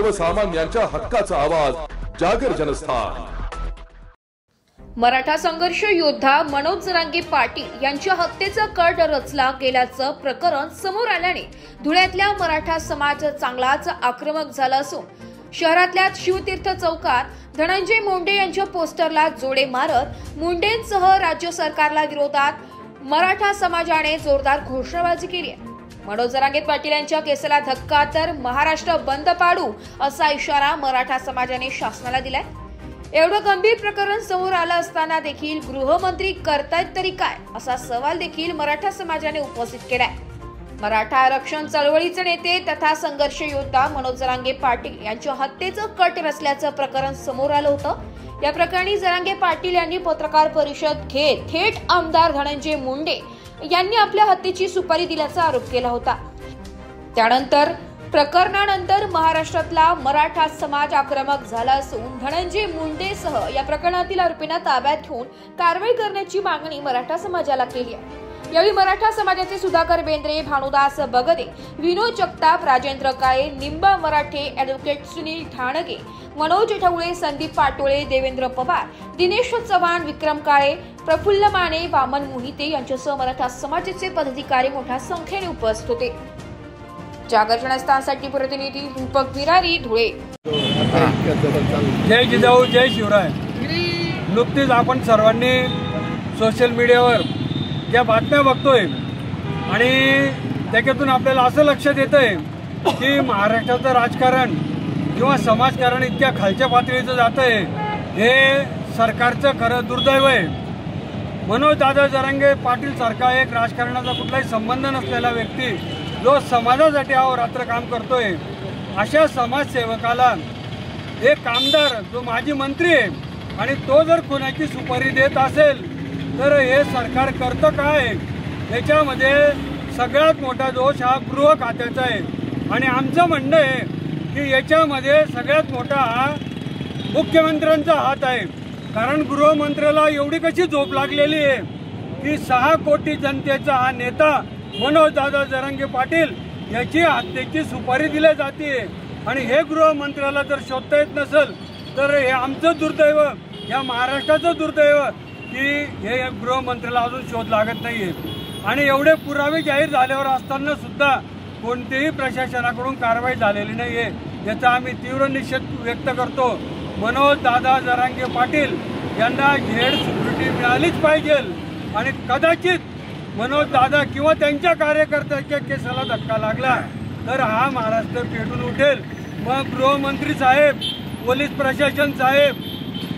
सर्वसामान्यांच्या हक्काचा आवाज जागर जनस्थान। मराठा संघर्ष योद्धा मनोज जरांगे पाटील यांच्या हत्येचा कट रचला गेल्याचं प्रकरण समोर आल्याने धुळ्यातल्या मराठा समाज चांगलाच आक्रमक झाला असून शहरातल्या शिवतीर्थ चौकात धनंजय मुंडे यांच्या पोस्टरला जोडे मारत मुंडेंसह राज्य सरकारला विरोधात मराठा समाजाने जोरदार घोषणाबाजी केली आहे। मनोज जरांगे पाटील यांच्या केसाला धक्का तर महाराष्ट्र बंद पाडू असा इशारा मराठा समाजाने शासनाला दिलाय। एवढं गंभीर प्रकरण समोर आलं असताना देखील गृहमंत्री करतायत तरी काय असा सवाल देखील मराठा समाजाने उपस्थित केलाय। मराठा आरक्षण चळवळीचे नेते तथा संघर्ष योद्धा मनोज जरांगे पाटील यांच्या हत्येचं कट रचल्याचं प्रकरण समोर आलं होतं। या प्रकरणी जरांगे पाटील यांनी पत्रकार परिषद घेत थेट आमदार धनंजय मुंडे यांनी आपल्या हत्येची सुपारी दिल्याचा आरोप केला होता। त्यानंतर प्रकरणानंतर महाराष्ट्रातला मराठा समाज आक्रमक झाला असून धनंजय मुंडेसह या प्रकरणातील आरोपींना ताब्यात घेऊन कारवाई करण्याची मागणी मराठा समाजाला केली आहे। यावेळी मराठा समाजाचे सुधाकर बेंद्रे, भानुदास बगदे, विनोद जगताप, राजेंद्र काळे, निंबा मराठे, ॲडव्होकेट सुनील ठाणगे, मनोज ठवळे, संदीप पाटोळे, देवेंद्र पवार, दिनेश चव्हाण, विक्रम काळे, प्रफुल्ल माने, वामन मोहिते यांच्यासह मराठा समाजाचे पदाधिकारी मोठ्या संख्येने उपस्थित होते। जागर जनस्थानसाठी प्रतिनिधी रूपक विरारी, धुळे। जय जिजाऊ, जय शिवराय। नुकतीच आपण सर्वांनी सोशल मीडियावर ज्या बातम्या बघतोय आणि त्याच्यातून आपल्याला असं लक्षात येतंय की महाराष्ट्राचं राजकारण किंवा समाजकारण इतक्या खालच्या पातळीचं जातंय, हे सरकारचं खरं दुर्दैव आहे। मनोज दादा जरांगे पाटील सारखा एक राजकारणाचा कुठलाही संबंध नसलेला व्यक्ती जो समाजासाठी अहोरात्र काम करतोय, अशा समाजसेवकाला एक आमदार जो माजी मंत्री आहे आणि तो जर कोणाची सुपारी देत असेल तर हे सरकार करतं काय? याच्यामध्ये सगळ्यात मोठा दोष हा गृह खात्याचा आहे आणि आमचं म्हणणं आहे की याच्यामध्ये सगळ्यात मोठा हा मुख्यमंत्र्यांचा हात आहे। कारण गृहमंत्र्याला एवढी कशी झोप लागलेली आहे की 6 कोटी जनतेचा हा नेता मनोज दादा जरांगे पाटील याची हत्येची सुपारी दिली जाते आणि हे गृहमंत्र्याला जर शोधता येत नसेल तर हे आमचं दुर्दैव, या महाराष्ट्राचं दुर्दैव की हे गृहमंत्र्याला अजून शोध लागत नाहीये। आणि एवढे पुरावे जाहीर झाल्यावर असताना सुद्धा कोणतेही प्रशासनाकडून कारवाई झालेली नाहीये, याचा आम्ही तीव्र निषेध व्यक्त करतो। मनोज दादा जरांगे पाटील यांना झेड सिक्युरिटी मिळालीच पाहिजे आणि कदाचित मनोज दादा किंवा त्यांच्या कार्यकर्त्याच्या केसाला धक्का लागला तर हा महाराष्ट्र पेटून उठेल। मग गृहमंत्री साहेब, पोलीस प्रशासन साहेब,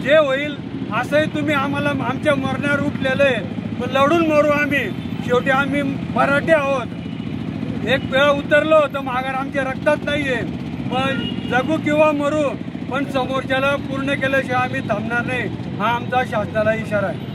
जे होईल असंही तुम्ही आम्हाला आमच्या मरण्यावर उठलेले, पण लढून मरू आम्ही, शेवटी आम्ही मराठी आहोत। एक वेळ उतरलो तर माघार आमच्या रक्तात नाहीये, पण जगू किंवा मरू पण समोरच्याला पूर्ण केल्याशिवाय आम्ही थांबणार नाही, हा आमचा शासनाला इशारा आहे।